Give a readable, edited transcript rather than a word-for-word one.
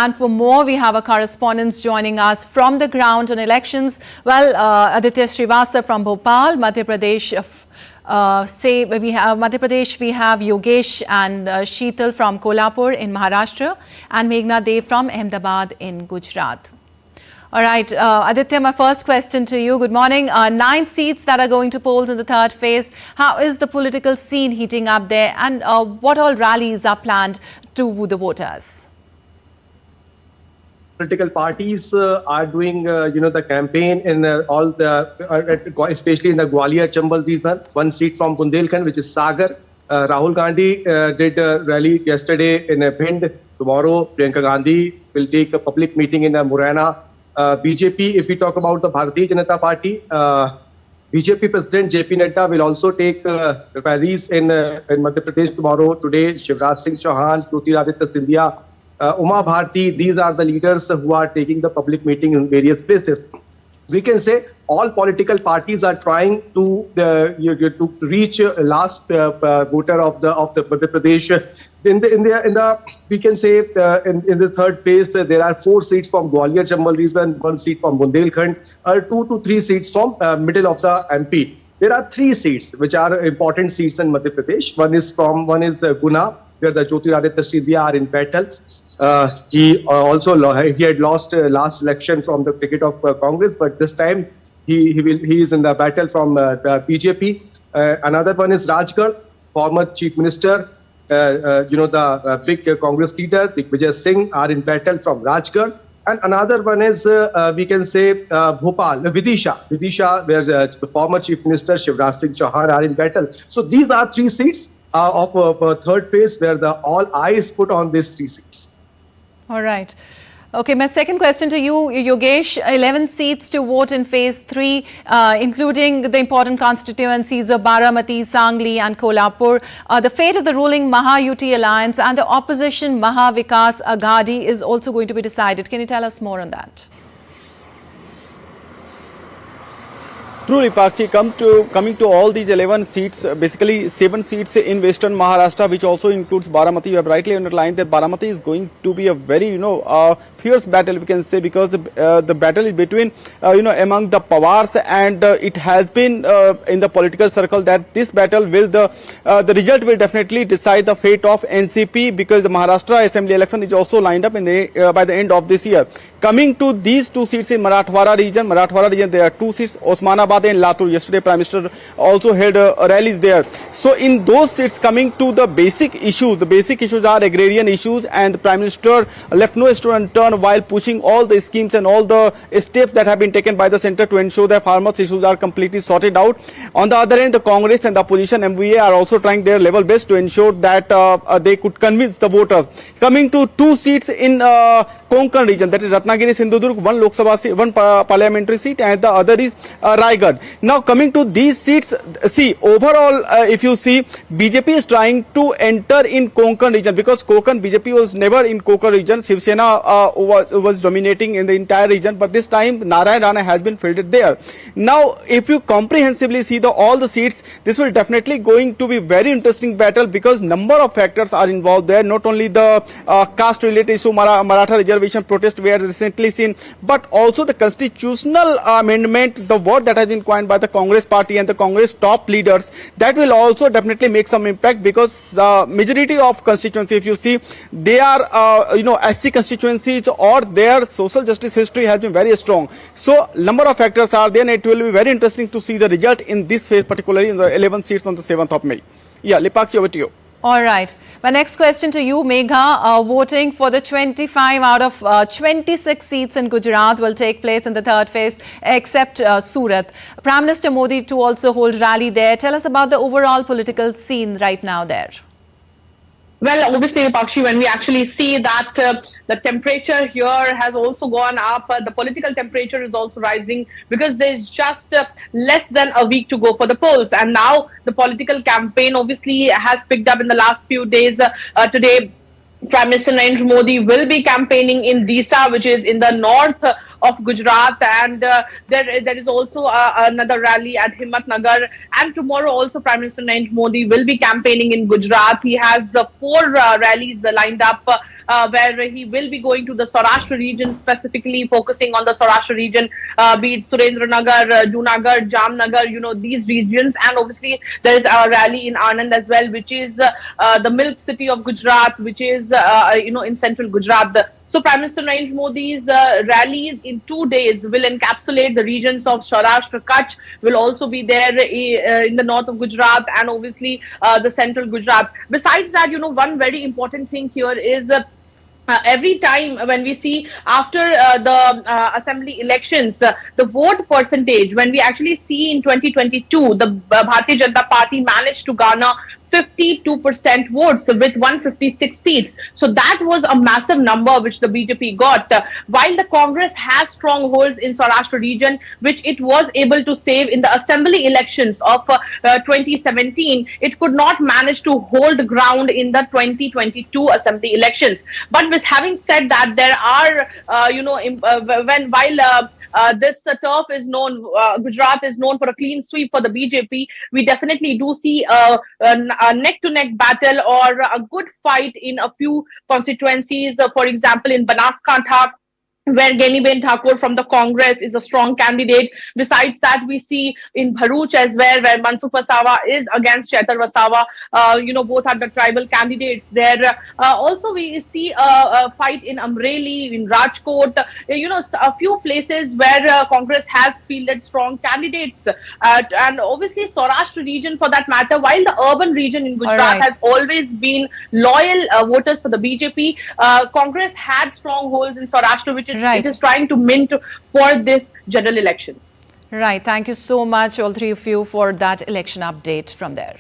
And for more, we have a correspondent joining us from the ground on elections. Well, Aditya Srivastava from Bhopal, Madhya Pradesh. Madhya Pradesh, we have Yogesh and Sheetal from Kolhapur in Maharashtra, and Meghna Dev from Ahmedabad in Gujarat. All right, Aditya, my first question to you. Good morning. 9 seats that are going to polls in the third phase. How is the political scene heating up there, and what all rallies are planned to woo the voters? Political parties are doing, the campaign in all the, especially in the Gwalior Chambal region. 1 seat from Bundelkhand, which is Sagar. Rahul Gandhi did a rally yesterday in Bhind. Tomorrow, Priyanka Gandhi will take a public meeting in Morena. BJP, if we talk about the Bharatiya Janata Party, BJP President JP Nadda will also take rallies in Madhya Pradesh tomorrow. Today, Shivraj Singh Chauhan, Jyotiraditya Scindia, Uma Bharti, these are the leaders who are taking the public meeting in various places. We can say all political parties are trying to reach last voter of the Madhya Pradesh. We can say in the third phase there are 4 seats from Gwalior Chambal region, 1 seat from Bundelkhand, 2 to 3 seats from middle of the MP. There are 3 seats which are important seats in Madhya Pradesh. One is Guna, where the Jyotiraditya Scindia are in battle. He had lost last election from the ticket of Congress, but this time he is in the battle from the BJP. Another one is Rajgarh, former Chief Minister, the big Congress leader Vijay Singh are in battle from Rajgarh. And another one is, we can say, Bhopal, Vidisha, where the former Chief Minister Shivraj Singh Chauhan are in battle. So these are 3 seats of third phase where all eyes put on these 3 seats. All right. Okay, my second question to you, Yogesh, 11 seats to vote in phase 3, including the important constituencies of Baramati, Sangli and Kolhapur. The fate of the ruling Maha-UT alliance and the opposition Maha-Vikas Aghadi is also going to be decided. Can you tell us more on that? Truly, Pakshi, coming to all these 11 seats, basically 7 seats in Western Maharashtra, which also includes Baramati. You have rightly underlined that Baramati is going to be a very, fierce battle, we can say, because the battle is between, among the Pawars, and it has been in the political circle that this battle will, the result will definitely decide the fate of NCP, because the Maharashtra Assembly election is also lined up by the end of this year. Coming to these 2 seats in Marathwada region, there are 2 seats, Osmanabad and Latur. Yesterday, Prime Minister also held rallies there. So in those seats, coming to the basic issues are agrarian issues, and the Prime Minister left no stone unturned while pushing all the schemes and all the steps that have been taken by the centre to ensure that farmers' issues are completely sorted out. On the other hand, the Congress and the opposition MVA are also trying their level best to ensure that they could convince the voters. Coming to 2 seats in Konkan region, that is Ratnagiri Sindhudurg, 1 Lok Sabha seat, 1 parliamentary seat, and the other is Raigad. Now coming to these seats, see, overall if you see, BJP is trying to enter in Konkan region, because BJP was never in Konkan region. Shiv Sena was dominating in the entire region, but this time Narayan Rana has been fielded there. Now if you comprehensively see all the seats, this will definitely going to be very interesting battle, because number of factors are involved there. Not only the caste related issue, Maratha reservation protest we have recently seen, but also the constitutional amendment, the word that has been coined by the Congress party and the Congress top leaders, that will also definitely make some impact, because the majority of constituency, if you see, they are SC constituencies, or their social justice history has been very strong. So number of factors are there, and it will be very interesting to see the result in this phase, particularly in the 11 seats on the 7th of May. Yeah, Lipakshi, over to you. All right. My next question to you, Megha, voting for the 25 out of 26 seats in Gujarat will take place in the third phase, except Surat. Prime Minister Modi to also hold rally there. Tell us about the overall political scene right now there. Well, obviously, Pakshi, when we actually see that the temperature here has also gone up, the political temperature is also rising, because there's just less than a week to go for the polls. And now the political campaign obviously has picked up in the last few days. Today, Prime Minister Narendra Modi will be campaigning in Disa, which is in the north of Gujarat, and there is also another rally at Himmatnagar, and tomorrow also Prime Minister Narendra Modi will be campaigning in Gujarat. He has 4 rallies lined up where he will be going to the Saurashtra region, specifically focusing on the Saurashtra region, be it Surendranagar, Junagadh, Jamnagar, these regions. And obviously, there is a rally in Anand as well, which is the milk city of Gujarat, which is, in central Gujarat. So Prime Minister Narendra Modi's rallies in 2 days will encapsulate the regions of Saurashtra, Kutch will also be there in the north of Gujarat, and obviously the central Gujarat. Besides that, one very important thing here is every time when we see after the assembly elections, the vote percentage, when we actually see in 2022, the Bharatiya Janata Party managed to garner 52% votes with 156 seats. So that was a massive number which the BJP got. While the Congress has strongholds in Saurashtra region, which it was able to save in the assembly elections of 2017, it could not manage to hold ground in the 2022 assembly elections. But with having said that, there are, while this turf is known, Gujarat is known for a clean sweep for the BJP, we definitely do see a neck-to-neck battle or a good fight in a few constituencies. For example, in Banaskantha, where Geniben Thakur from the Congress is a strong candidate. Besides that, we see in Bharuch as well, where Mansukh Wasawa is against Chaitar Wasawa. Both are the tribal candidates there. Also, we see a fight in Amreli, in Rajkot, a few places where Congress has fielded strong candidates. And obviously, Saurashtra region for that matter, while the urban region in Gujarat has always been loyal voters for the BJP, Congress had strongholds in Saurashtra, which it is trying to mint for this general elections. Right. Thank you so much, all three of you, for that election update from there.